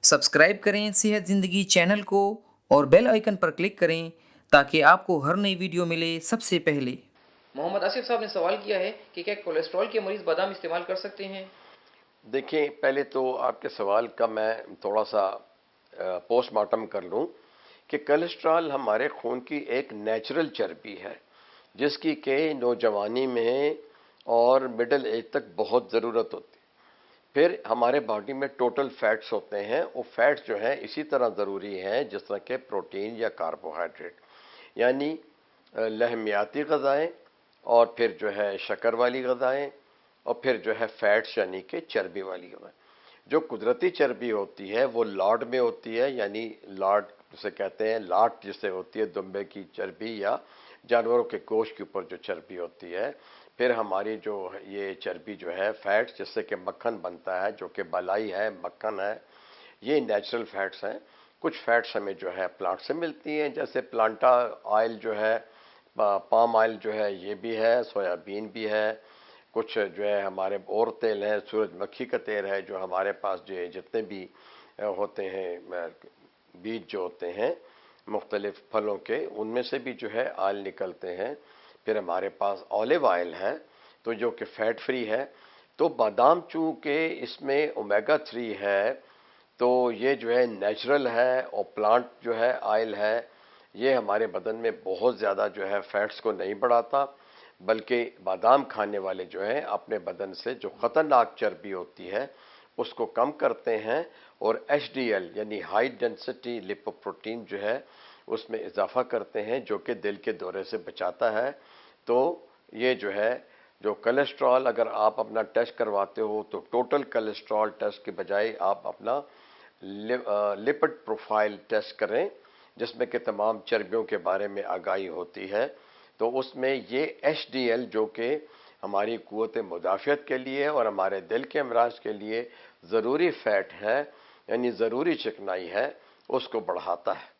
Subscribe करें सेहत ज़िंदगी चैनल को और बेल आइकन पर क्लिक करें ताकि आपको हर नई वीडियो मिले सबसे पहले। मोहम्मद आसिफ साहब ने सवाल किया है कि क्या कोलेस्ट्रॉल के मरीज बादाम इस्तेमाल कर सकते हैं? देखिए, पहले तो आपके सवाल का मैं थोड़ा सा पोस्टमार्टम कर लूँ कि कोलेस्ट्रॉल हमारे खून की एक नेचुरल चर्बी है जिसकी कि नौजवानी में और मिडिल एज तक बहुत ज़रूरत होती है। फिर हमारे बॉडी में टोटल फैट्स होते हैं, वो फैट्स जो हैं इसी तरह ज़रूरी हैं जिस तरह के प्रोटीन या कार्बोहाइड्रेट, यानी लहमियाती ग़ज़ाएँ और फिर जो है शक्कर वाली ग़ज़ाएँ और फिर जो है फैट्स यानी कि चर्बी वाली ग़ज़ाएँ। जो कुदरती चर्बी होती है वो लाड में होती है, यानी लाड जिसे कहते हैं, लाट जिसे होती है दुम्बे की चर्बी या जानवरों के गोश्त के ऊपर जो चर्बी होती है। फिर हमारी जो ये चर्बी जो है फैट्स जिससे कि मक्खन बनता है, जो कि मलाई है, मक्खन है, ये नेचुरल फैट्स हैं। कुछ फैट्स हमें जो है प्लांट से मिलती हैं, जैसे प्लांटा ऑयल जो है, पाम ऑयल जो है ये भी है, सोयाबीन भी है, कुछ जो है हमारे और तेल हैं, सूरजमुखी का तेल है, जो हमारे पास जो जितने भी होते हैं बीज जो होते हैं मुख्तलिफ फलों के, उनमें से भी जो है ऑयल निकलते हैं। फिर हमारे पास ऑलिव ऑयल है तो जो कि फैट फ्री है। तो बादाम चूँकि इसमें ओमेगा 3 है तो ये जो है नेचुरल है, और प्लांट जो है ऑयल है ये हमारे बदन में बहुत ज़्यादा जो है फैट्स को नहीं बढ़ाता, बल्कि बादाम खाने वाले जो हैं अपने बदन से जो ख़तरनाक चर्बी होती है उसको कम करते हैं, और HDL यानी हाई डेंसिटी लिपोप्रोटीन जो है उसमें इजाफा करते हैं, जो कि दिल के दौरे से बचाता है। तो ये जो है जो कोलेस्ट्रॉल, अगर आप अपना टेस्ट करवाते हो तो टोटल कोलेस्ट्रॉल टेस्ट के बजाय आप अपना लिपिड प्रोफाइल टेस्ट करें, जिसमें कि तमाम चर्बियों के बारे में आगाही होती है। तो उसमें ये HDL जो कि हमारी क़ुव्वत मुदाफ़ियत के लिए और हमारे दिल के अमराज के लिए ज़रूरी फ़ैट है, यानी ज़रूरी चिकनाई है, उसको बढ़ाता है।